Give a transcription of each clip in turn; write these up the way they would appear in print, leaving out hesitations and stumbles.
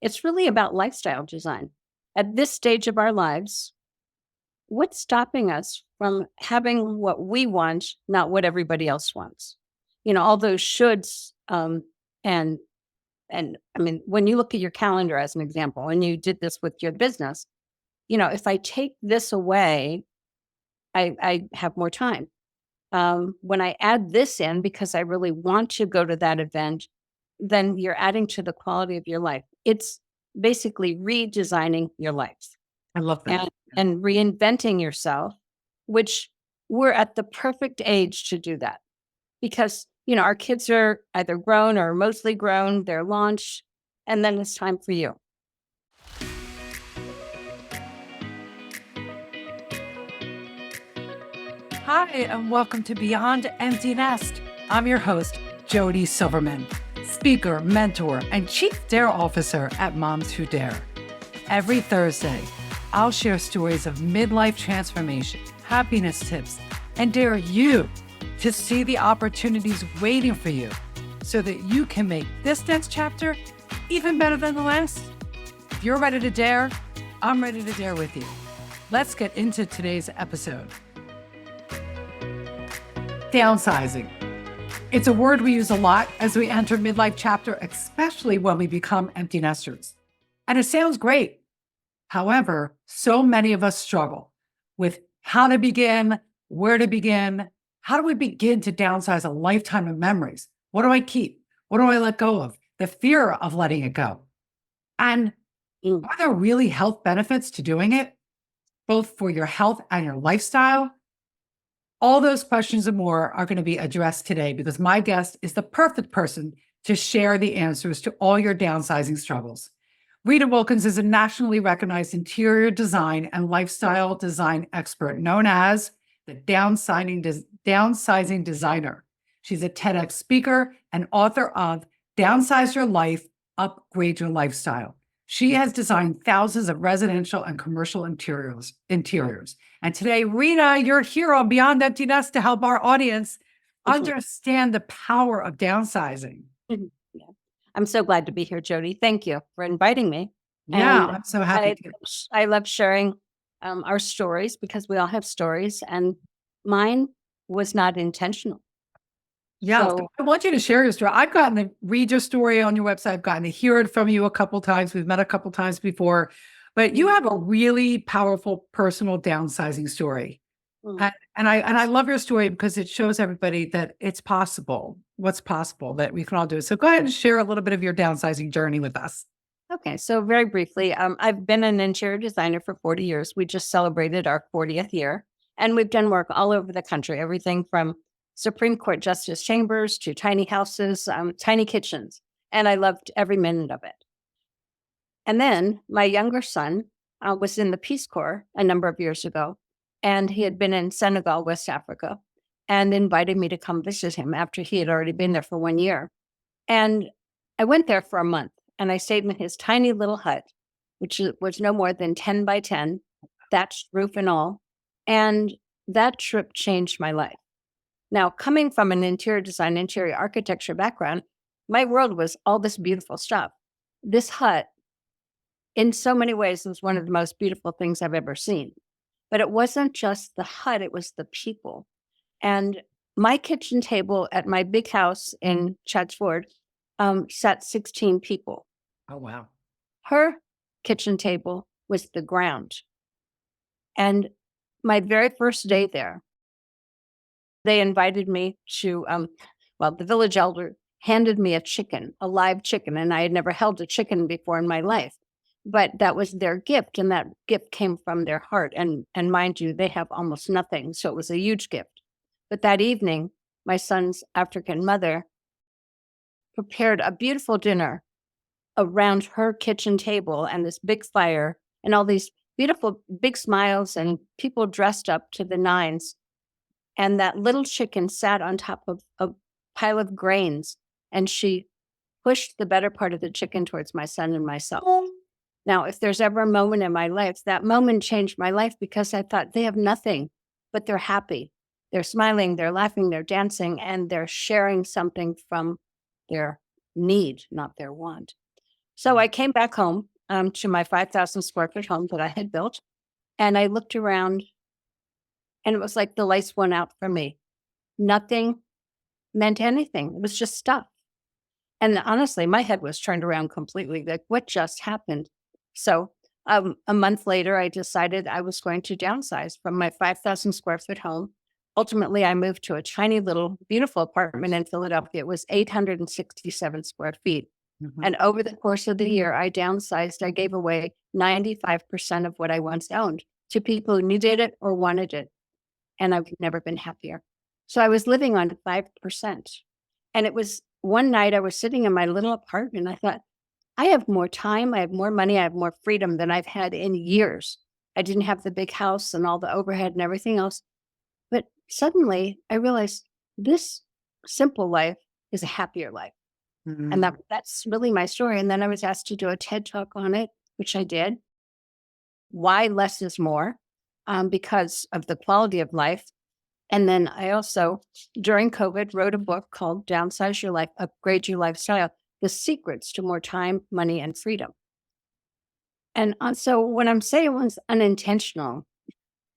It's really about lifestyle design. At this stage of our lives, what's stopping us from having what we want, not what everybody else wants? All those shoulds, and I mean, when you look at your calendar as an example, and you did this with your business, if I take this away, I have more time. When I add this in because I really want to go to that event, then you're adding to the quality of your life. It's basically redesigning your life I love that. and reinventing yourself, which we're at the perfect age to do that because, our kids are either grown or mostly grown, they're launched, and then it's time for you. Hi, and welcome to Beyond Empty Nest. I'm your host, Jody Silverman, speaker, mentor, and Chief Dare Officer at Moms Who Dare. Every Thursday, I'll share stories of midlife transformation, happiness tips, and dare you to see the opportunities waiting for you so that you can make this next chapter even better than the last. If you're ready to dare, I'm ready to dare with you. Let's get into today's episode. Downsizing. It's a word we use a lot as we enter midlife chapter, especially when we become empty nesters. And it sounds great. However, so many of us struggle with how to begin, where to begin. How do we begin to downsize a lifetime of memories? What do I keep? What do I let go of? The fear of letting it go. And are there really health benefits to doing it, both for your health and your lifestyle? All those questions and more are going to be addressed today because my guest is the perfect person to share the answers to all your downsizing struggles. Rita Wilkins is a nationally recognized interior design and lifestyle design expert known as the Downsizing Designer. She's a TEDx speaker and author of Downsize Your Life, Upgrade Your Lifestyle. She has designed thousands of residential and commercial interiors. And today, Rita, you're here on Beyond Empty Nest to help our audience understand the power of downsizing. Yeah. I'm so glad to be here, Jody. Thank you for inviting me. Yeah, And I'm so happy to. I love sharing our stories because we all have stories, and mine was not intentional. Yeah, So, I want you to share your story. I've gotten to read your story on your website. I've gotten to hear it from you a couple times. We've met a couple times before, but you have a really powerful personal downsizing story. And I love your story because it shows everybody that it's possible, what's possible, that we can all do it. So go ahead and share a little bit of your downsizing journey with us. Okay, so very briefly, I've been an interior designer for 40 years. We just celebrated our 40th year, and we've done work all over the country, everything from Supreme Court Justice chambers to tiny houses, tiny kitchens, and I loved every minute of it. And then my younger son was in the Peace Corps a number of years ago, and he had been in Senegal, West Africa, and invited me to come visit him after he had already been there for 1 year. And I went there for a month, and I stayed in his tiny little hut, which was no more than 10 by 10, thatched roof and all. And that trip changed my life. Now, coming from an interior design, interior architecture background, my world was all this beautiful stuff. This hut, in so many ways, was one of the most beautiful things I've ever seen. But it wasn't just the hut, it was the people. And my kitchen table at my big house in Chatsford sat 16 people. Oh, wow. Her kitchen table was the ground. And my very first day there, they invited me to, the village elder handed me a chicken, a live chicken, and I had never held a chicken before in my life. But that was their gift, and that gift came from their heart. And mind you, they have almost nothing, so it was a huge gift. But that evening, my son's African mother prepared a beautiful dinner around her kitchen table and this big fire and all these beautiful big smiles and people dressed up to the nines. And that little chicken sat on top of a pile of grains, and she pushed the better part of the chicken towards my son and myself. Now, if there's ever a moment in my life, that moment changed my life because I thought they have nothing, but they're happy. They're smiling, they're laughing, they're dancing, and they're sharing something from their need, not their want. So I came back home to my 5,000 square foot home that I had built. And I looked around and it was like the lights went out for me. Nothing meant anything. It was just stuff. And honestly, my head was turned around completely. Like, what just happened? So a month later, I decided I was going to downsize from my 5,000 square foot home. Ultimately, I moved to a tiny little beautiful apartment in Philadelphia. It was 867 square feet. Mhm. And over the course of the year, I downsized. I gave away 95% of what I once owned to people who needed it or wanted it. And I've never been happier. So I was living on 5%. And it was one night I was sitting in my little apartment. I thought, I have more time, I have more money, I have more freedom than I've had in years. I didn't have the big house and all the overhead and everything else. But suddenly I realized this simple life is a happier life. And Mhm. that's really my story. And then I was asked to do a TED talk on it, which I did. Why less is more, because of the quality of life. And then I also, during COVID, wrote a book called Downsize Your Life, Upgrade Your Lifestyle, The Secrets to More Time, Money, and Freedom. And so when I'm saying it was unintentional,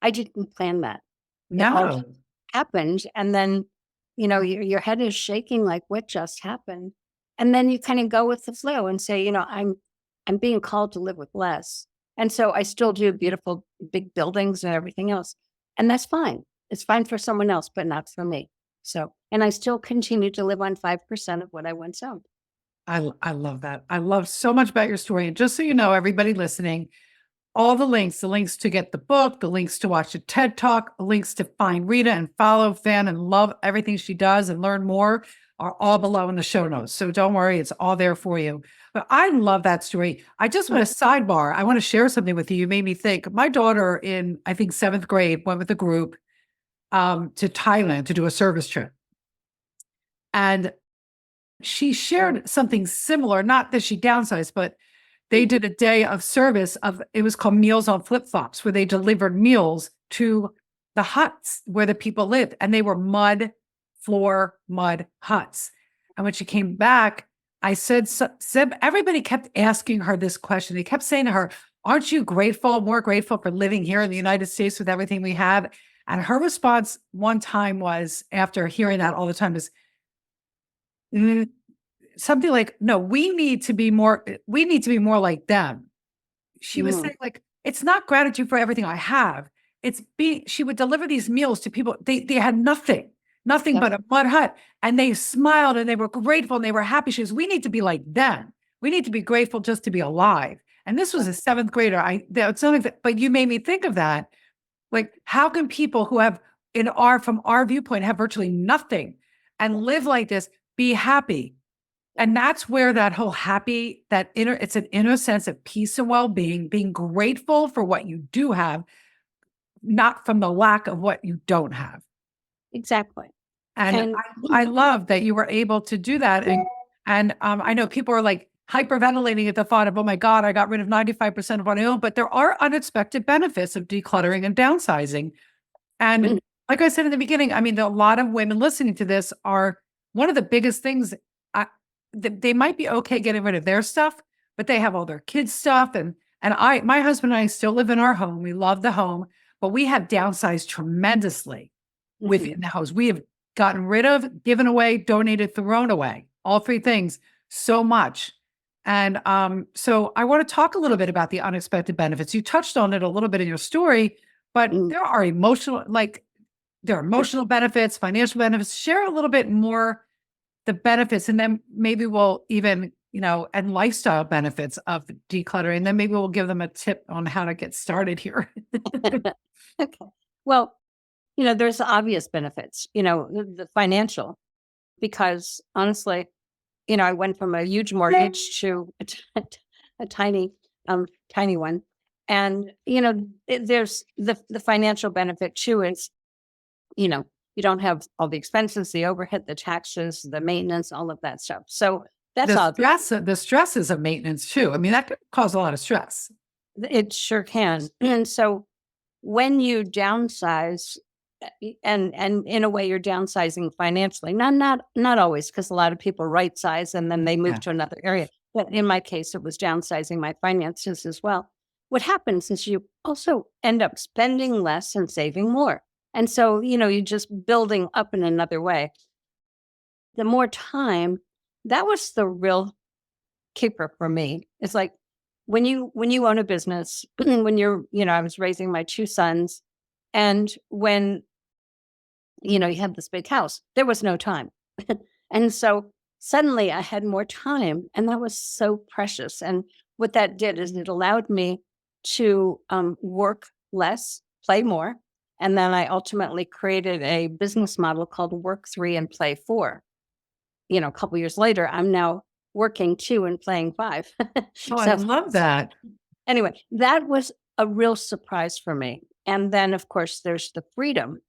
I didn't plan that. It all No. happened. And then, your head is shaking like, what just happened? And then you kind of go with the flow and say, I'm being called to live with less. And so I still do beautiful big buildings and everything else. And that's fine. It's fine for someone else, but not for me. So, and I still continue to live on 5% of what I once owned. I love that. I love so much about your story. And just so you know, everybody listening, all the links to get the book, the links to watch the TED Talk, the links to find Rita and follow, fan, and love everything she does and learn more are all below in the show notes. So don't worry, it's all there for you. But I love that story. I just want to sidebar. I want to share something with you. You made me think. My daughter in, I think, 7th grade went with a group to Thailand to do a service trip. And she shared something similar, not that she downsized, but they did a day of service it was called Meals on Flip-Flops, where they delivered meals to the huts where the people lived. And they were mud huts. And when she came back, I said, everybody kept asking her this question. They kept saying to her, aren't you more grateful for living here in the United States with everything we have? And her response one time was, after hearing that all the time, is something like, no, we need to be more like them. She was Mm, saying, like, it's not gratitude for everything I have. She would deliver these meals to people. They had nothing yep. but a mud hut. And they smiled and they were grateful and they were happy. She goes, we need to be like them. We need to be grateful just to be alive. And this was a 7th grader. But you made me think of that. Like, how can people who have from our viewpoint, have virtually nothing and live like this, be happy? And that's where that whole it's an inner sense of peace and well-being, being grateful for what you do have, not from the lack of what you don't have. Exactly. And And I love that you were able to do that. And I know people are like hyperventilating at the thought of, oh my God, I got rid of 95% of what I own, but there are unexpected benefits of decluttering and downsizing. And like I said in the beginning, I mean, a lot of women listening to this are one of the biggest things. They might be okay getting rid of their stuff, but they have all their kids' stuff. And my husband and I still live in our home. We love the home, but we have downsized tremendously within the house. We have gotten rid of, given away, donated, thrown away, all 3 things, so much. And so I want to talk a little bit about the unexpected benefits. You touched on it a little bit in your story, but there are emotional benefits, financial benefits. Share a little bit more the benefits, and then maybe we'll even, and lifestyle benefits of decluttering. And then maybe we'll give them a tip on how to get started here. okay. Well, there's obvious benefits, the financial, because honestly, I went from a huge mortgage to a tiny one. And, there's the financial benefit too is, you don't have all the expenses, the overhead, the taxes, the maintenance, all of that stuff. So that's obvious. The stresses of maintenance too. I mean, that could cause a lot of stress. It sure can. And so when you downsize, and in a way you're downsizing financially, not always, because a lot of people right size and then they move Yeah. to another area. but in my case, it was downsizing my finances as well. What happens is you also end up spending less and saving more. And so, you're just building up in another way. The more time, that was the real keeper for me. It's like when you own a business, when I was raising my two sons, and when you had this big house, there was no time. And so suddenly I had more time, and that was so precious. And what that did is it allowed me to work less, play more. And then I ultimately created a business model called Work Three and Play Four. A couple years later, I'm now working two and playing five. Oh, I So love that. anyway, that was a real surprise for me. And then, of course, there's the freedom.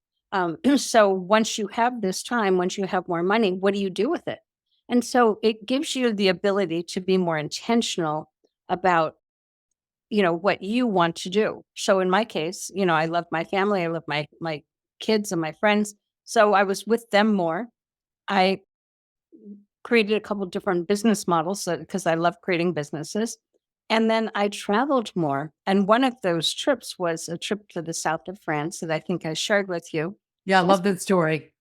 So once you have this time, once you have more money, what do you do with it? And so it gives you the ability to be more intentional about, what you want to do. So in my case, I love my family, I love my kids and my friends. So I was with them more. I created a couple different business models because I love creating businesses. And then I traveled more. And one of those trips was a trip to the south of France that I think I shared with you. Yeah, I I love that story.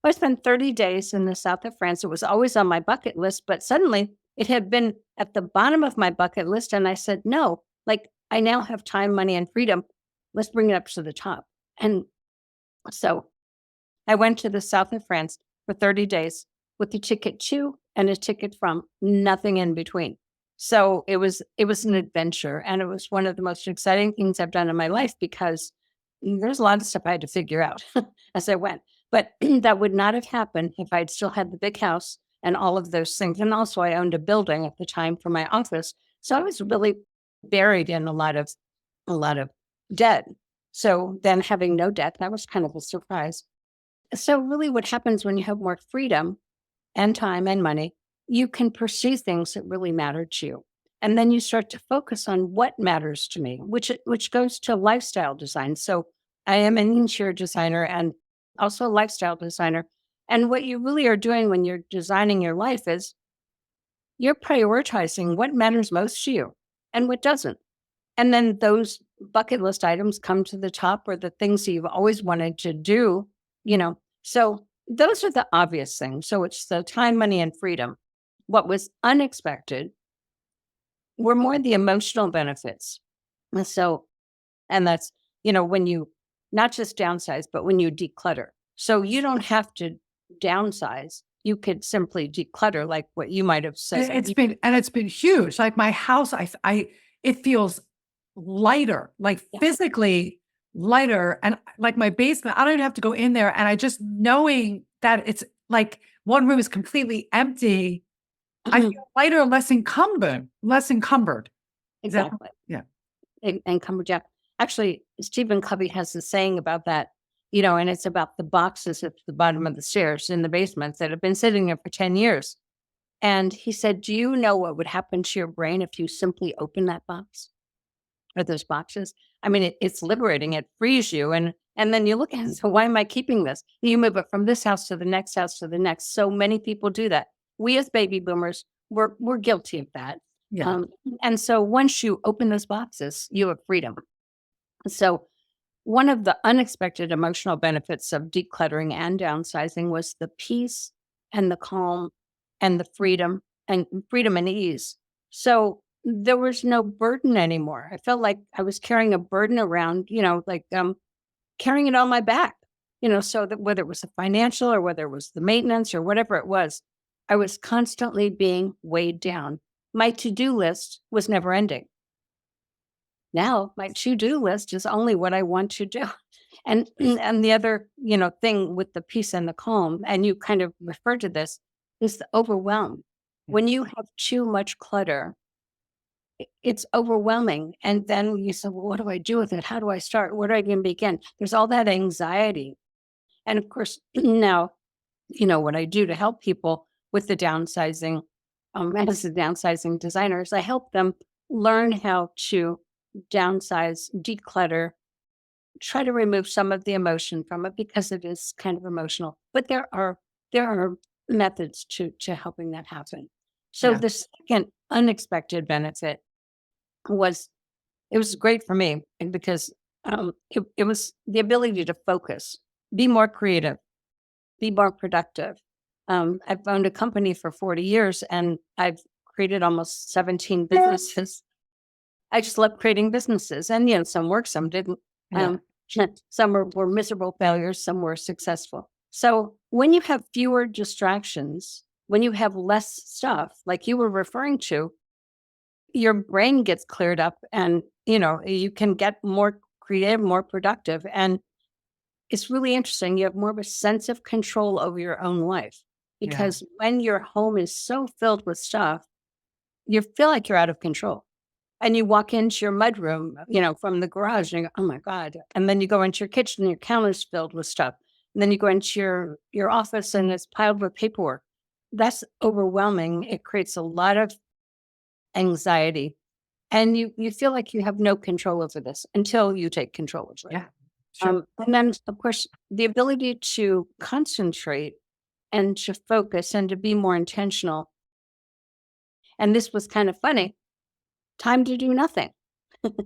I spent 30 days in the south of France. It was always on my bucket list, but suddenly it had been at the bottom of my bucket list. And I said, no, like I now have time, money, and freedom. Let's bring it up to the top. And so I went to the south of France for 30 days with a ticket to and a ticket from, nothing in between. So it was an adventure, and it was one of the most exciting things I've done in my life because there's a lot of stuff I had to figure out as I went. But that would not have happened if I'd still had the big house and all of those things. And also I owned a building at the time for my office. So I was really buried in a lot of debt. So then having no debt, that was kind of a surprise. So really what happens when you have more freedom and time and money, you can pursue things that really matter to you. And then you start to focus on what matters to me, which goes to lifestyle design. So I am an interior designer and also a lifestyle designer. And what you really are doing when you're designing your life is you're prioritizing what matters most to you and what doesn't. And then those bucket list items come to the top, or the things that you've always wanted to do, you know. So those are the obvious things. So it's the time, money, and freedom. What was unexpected were more the emotional benefits. And that's, when you not just downsize, but when you declutter. So you don't have to downsize. You could simply declutter, like what you might have said. It's been huge. Like my house, it feels lighter, like Yeah. physically lighter. And like my basement, I don't even have to go in there. And I just knowing that it's like one room is completely empty, I feel lighter, less encumbered. Is that- Exactly. yeah. And Cumberjack. Actually, Stephen Covey has a saying about that, and it's about the boxes at the bottom of the stairs in the basement that have been sitting there for 10 years. And he said, do you know what would happen to your brain if you simply open that box or those boxes? I mean, it's liberating. It frees you. And then you look at it, so why am I keeping this? You move it from this house to the next house to the next. So many people do that. We as baby boomers, we're guilty of that. Yeah. And so once you open those boxes, you have freedom. So one of the unexpected emotional benefits of decluttering and downsizing was the peace and the calm and the freedom and ease. So there was no burden anymore. I felt like I was carrying a burden around, like carrying it on my back, so that whether it was the financial or whether it was the maintenance or whatever it was, I was constantly being weighed down. My to-do list was never ending. Now my to-do list is only what I want to do. And the other, thing with the peace and the calm, and you kind of referred to this, is the overwhelm. When you have too much clutter, it's overwhelming. And then you say, well, what do I do with it? How do I start? Where do I even begin? There's all that anxiety. And of course, now, what I do to help people with the downsizing, as a downsizing designer, is I help them learn how to downsize, declutter, try to remove some of the emotion from it because it is kind of emotional. But there are methods to helping that happen. So Yeah. the second unexpected benefit was it was great for me because it was the ability to focus, be more creative, be more productive. I've owned a company for 40 years and I've created almost 17 businesses. I just love creating businesses. And, some worked, some didn't. Yeah. Some were miserable failures, some were successful. So when you have fewer distractions, when you have less stuff, like you were referring to, your brain gets cleared up and, you can get more creative, more productive. And it's really interesting. You have more of a sense of control over your own life Yeah. because when your home is so filled with stuff, you feel like you're out of control. And you walk into your mudroom, from the garage and you go, oh my God. And then you go into your kitchen, your counter's filled with stuff. And then you go into your office and it's piled with paperwork. That's overwhelming. It creates a lot of anxiety. And you feel like you have no control over this until you take control of it. Yeah. Sure. And then, of course, the ability to concentrate and to focus and to be more intentional. And this was kind of funny. Time to do nothing. I used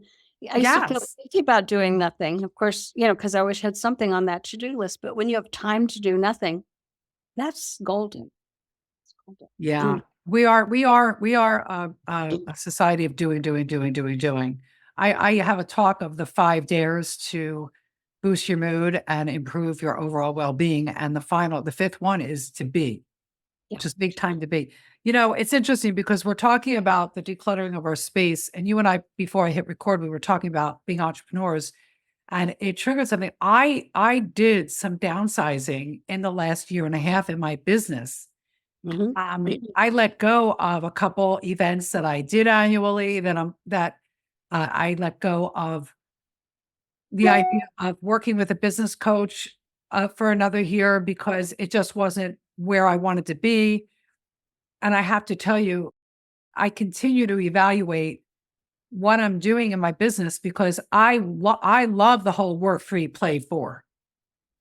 to feel Yes. guilty about doing nothing, of course, because I always had something on that to-do list. But when you have time to do nothing, that's golden. It's golden. Yeah. Mm, We are a society of doing, doing, doing, doing, doing. I have a talk of the 5 dares to boost your mood and improve your overall well-being. And the fifth one is to be. yeah. Just big time to be. It's interesting because we're talking about the decluttering of our space. And you and I, before I hit record, we were talking about being entrepreneurs. And it triggered something. I did some downsizing in the last year and a half in my business. Mhm. I let go of a couple events that I did annually that I let go of the idea of working with a business coach for another year because it just wasn't where I wanted to be. And I have to tell you, I continue to evaluate what I'm doing in my business because I love the whole work free, play for.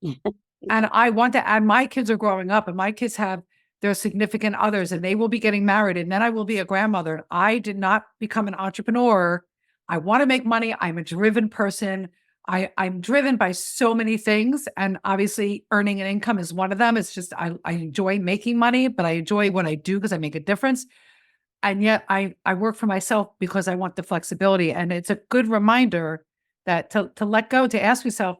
And I want to, and my kids are growing up and my kids have their significant others and they will be getting married and then I will be a grandmother. I did not become an entrepreneur. I want to make money. I'm a driven person. I'm driven by so many things. And obviously earning an income is one of them. It's just, I enjoy making money, but I enjoy what I do because I make a difference. And yet I work for myself because I want the flexibility. And it's a good reminder that to let go, to ask yourself,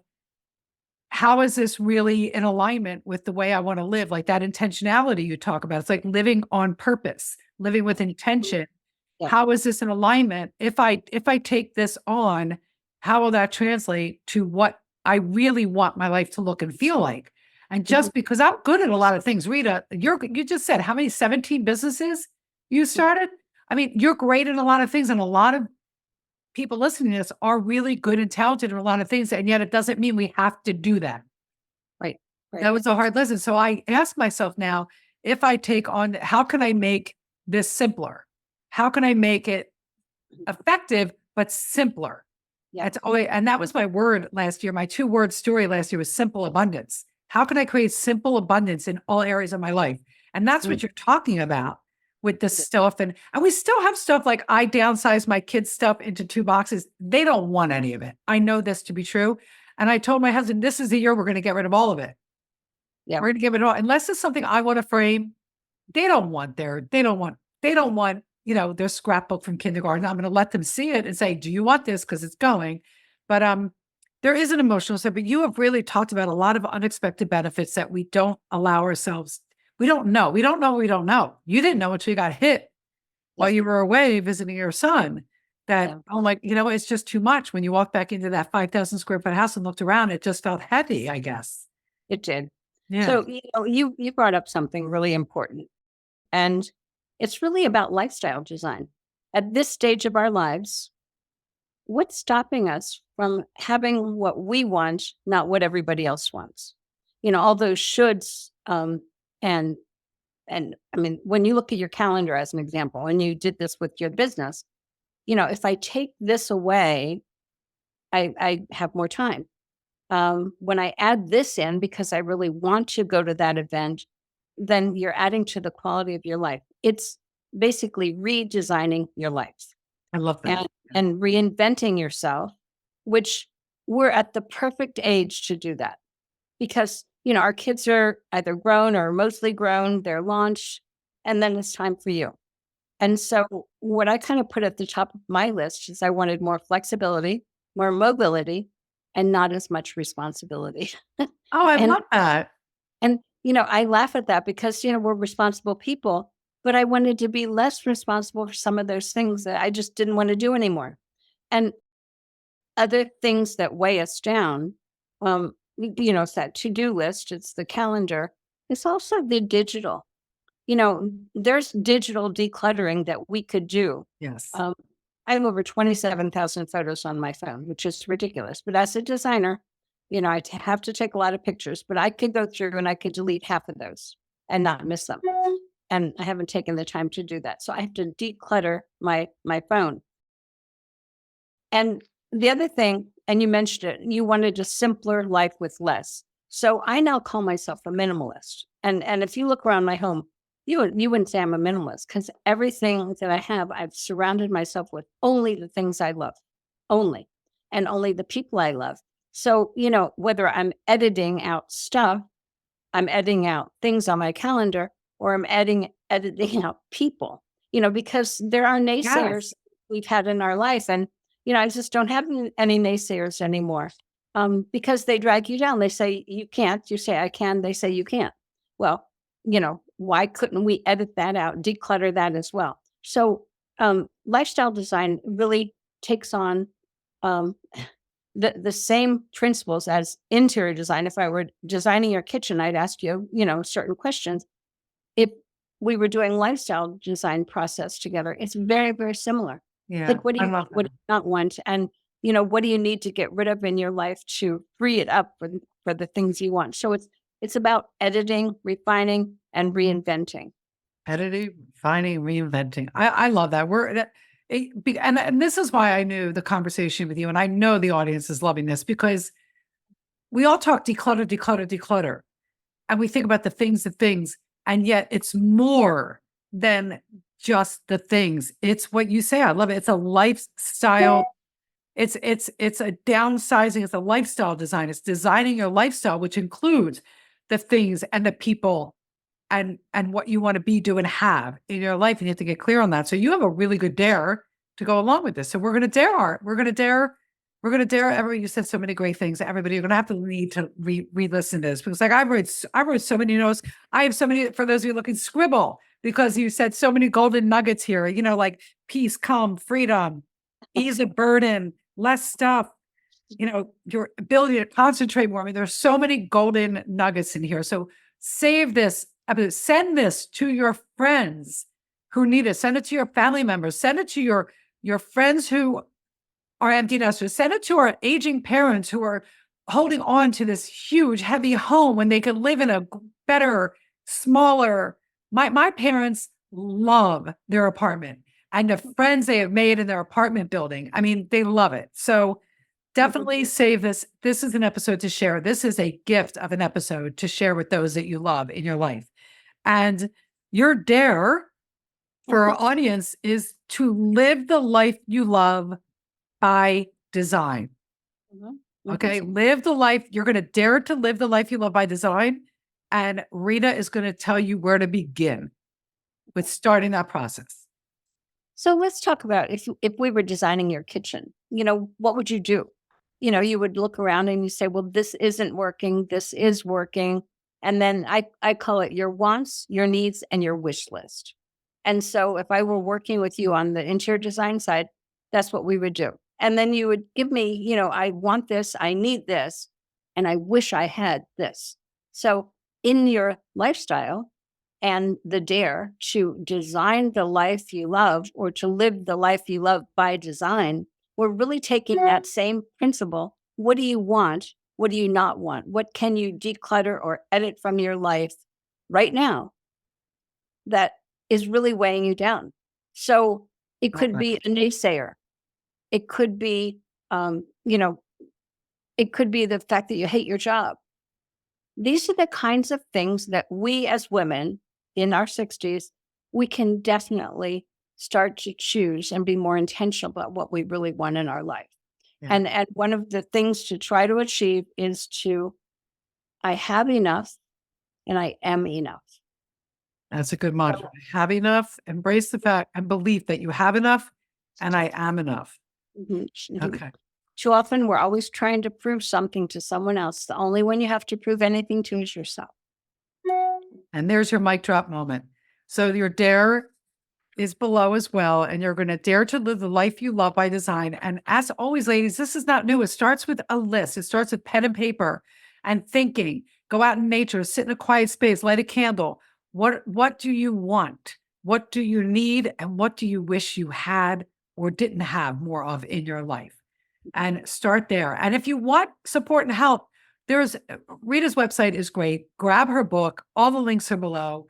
how is this really in alignment with the way I want to live? Like that intentionality you talk about. It's like living on purpose, living with intention. Yeah. How is this in alignment? If I take this on, how will that translate to what I really want my life to look and feel like? And just because I'm good at a lot of things, Rita, you just said how many 17 businesses you started? I mean, you're great at a lot of things, and a lot of people listening to this are really good and talented in a lot of things, and yet it doesn't mean we have to do that. Right. Right. That was a hard lesson. So I ask myself now, if I take on, how can I make this simpler? How can I make it effective, but simpler? Yeah. That's always, and that was my word last year. My 2-word story last year was simple abundance. How can I create simple abundance in all areas of my life? And that's what you're talking about with this stuff. And we still have stuff like I downsized my kids' stuff into 2 boxes. They don't want any of it. I know this to be true. And I told my husband, this is the year we're going to get rid of all of it. Yeah. We're going to give it all. Unless it's something I want to frame, they don't want their scrapbook from kindergarten. I'm going to let them see it and say, do you want this? Because it's going. But there is an emotional side, but you have really talked about a lot of unexpected benefits that we don't allow ourselves. We don't know. We don't know. We don't know. You didn't know until you got hit while you were away visiting your son that, oh my, it's just too much. When you walked back into that 5,000 square foot house and looked around, it just felt heavy, I guess. It did. Yeah. So, you brought up something really important, and it's really about lifestyle design. At this stage of our lives, what's stopping us from having what we want, not what everybody else wants? All those shoulds, and I mean, when you look at your calendar as an example, and you did this with your business, if I take this away, I have more time. When I add this in because I really want to go to that event, then you're adding to the quality of your life. It's basically redesigning your life I love that. and reinventing yourself, which we're at the perfect age to do that because, our kids are either grown or mostly grown, they're launched, and then it's time for you. And so what I kind of put at the top of my list is I wanted more flexibility, more mobility, and not as much responsibility. Oh, I and love that. and I laugh at that because we're responsible people, but I wanted to be less responsible for some of those things that I just didn't want to do anymore. And other things that weigh us down, it's that to-do list, it's the calendar, it's also the digital. There's digital decluttering that we could do. Yes. Um, I have over 27,000 photos on my phone, which is ridiculous. But as a designer, have to take a lot of pictures, but I could go through and I could delete half of those and not miss them. And I haven't taken the time to do that. So I have to declutter my phone. And the other thing, and you mentioned it, you wanted a simpler life with less. So I now call myself a minimalist. And if you look around my home, you wouldn't say I'm a minimalist because everything that I have, I've surrounded myself with only the things I love, only, and only the people I love. So, whether I'm editing out stuff, I'm editing out things on my calendar, or I'm editing out people, because there are naysayers Yes. we've had in our life. And, I just don't have any naysayers anymore because they drag you down. They say you can't. You say I can. They say you can't. Well, why couldn't we edit that out, declutter that as well? So lifestyle design really takes on um, the same principles as interior design. If I were designing your kitchen, I'd ask you, certain questions. If we were doing lifestyle design process together, it's very, very similar. Yeah. Like, what do I you love what that. do you not want? And, what do you need to get rid of in your life to free it up for the things you want? So it's about editing, refining, and reinventing. Editing, finding, reinventing. I love that. And this is why I knew the conversation with you, and I know the audience is loving this because we all talk declutter, declutter, declutter, and we think about the things, and yet it's more than just the things. It's what you say. I love it. It's a lifestyle. It's a downsizing. It's a lifestyle design. It's designing your lifestyle, which includes the things and the people and what you want to be, do, and have in your life. And you have to get clear on that. So you have a really good dare to go along with this. So we're going to dare everybody. You said so many great things. Everybody, you're going to have to need to re-listen to this because like I wrote so many notes. I have so many, for those of you looking, scribble because you said so many golden nuggets here, like peace, calm, freedom, ease of burden, less stuff, your ability to concentrate more. I mean, there's so many golden nuggets in here. So save this, send this to your friends who need it. Send it to your family members. Send it to your friends who are empty nesters. Send it to our aging parents who are holding on to this huge, heavy home when they could live in a better, smaller. My parents love their apartment and the friends they have made in their apartment building. I mean, they love it. So definitely save this. This is an episode to share. This is a gift of an episode to share with those that you love in your life. And your dare for our audience is to live the life you love by design. Okay. Live the life. You're going to dare to live the life you love by design. And Rita is going to tell you where to begin with starting that process. So let's talk about if we were designing your kitchen, what would you do? You would look around and you say, well, this isn't working. This is working. And then I call it your wants, your needs, and your wish list. And so if I were working with you on the interior design side, that's what we would do. And then you would give me, I want this, I need this, and I wish I had this. So in your lifestyle and the dare to design the life you love or to live the life you love by design, we're really taking that same principle. What do you want? What do you not want? What can you declutter or edit from your life right now that is really weighing you down? So it could be a naysayer. It could be, it could be the fact that you hate your job. These are the kinds of things that we as women in our 60s we can definitely start to choose and be more intentional about what we really want in our life. Yeah. And one of the things to try to achieve is I have enough and I am enough. That's a good mantra. Have enough, embrace the fact and belief that you have enough and I am enough. Mhm, mhm. Okay. Too often, we're always trying to prove something to someone else. The only one you have to prove anything to is yourself. And there's your mic drop moment. So your dare is below as well. And you're going to dare to live the life you love by design. And as always, ladies, this is not new. It starts with a list. It starts with pen and paper and thinking. Go out in nature, sit in a quiet space, light a candle. What do you want? What do you need? And what do you wish you had or didn't have more of in your life? And start there. And if you want support and help, Rita's website is great. Grab her book. All the links are below.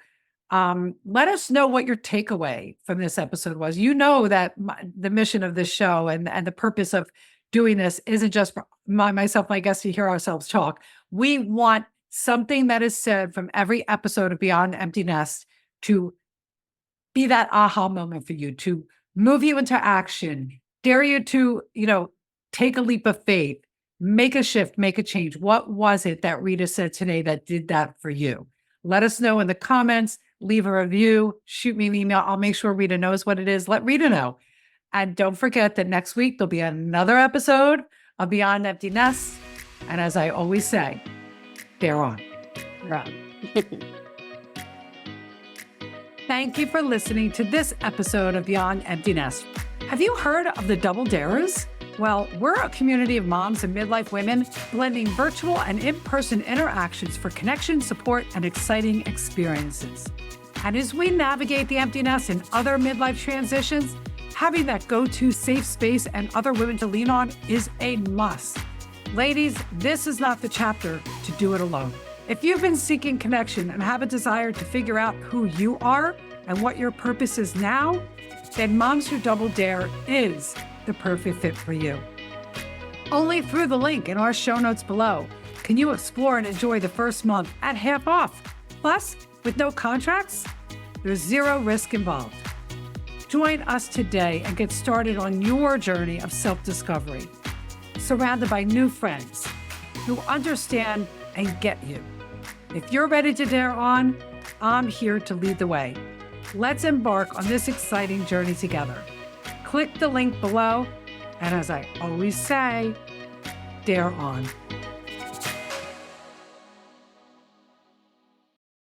Let us know what your takeaway from this episode was. You know that the mission of this show and the purpose of doing this isn't just for myself, my guests to hear ourselves talk. We want something that is said from every episode of Beyond Empty Nest to be that aha moment for you, to move you into action, dare you to, take a leap of faith, make a shift, make a change. What was it that Rita said today that did that for you? Let us know in the comments, leave a review, shoot me an email. I'll make sure Rita knows what it is. Let Rita know. And don't forget that next week, there'll be another episode of Beyond Empty Nest. And as I always say, they're on. Right. Thank you for listening to this episode of Beyond Empty Nest. Have you heard of the Double Dares? Well, we're a community of moms and midlife women blending virtual and in-person interactions for connection, support, and exciting experiences. And as we navigate the empty nest and other midlife transitions, having that go-to safe space and other women to lean on is a must. Ladies, this is not the chapter to do it alone. If you've been seeking connection and have a desire to figure out who you are and what your purpose is now, then Moms Who Double Dare is the perfect fit for you. Only through the link in our show notes below can you explore and enjoy the first month at half off. Plus, with no contracts, there's zero risk involved. Join us today and get started on your journey of self-discovery, surrounded by new friends who understand and get you. If you're ready to dare on, I'm here to lead the way. Let's embark on this exciting journey together. Click the link below, and as I always say, dare on.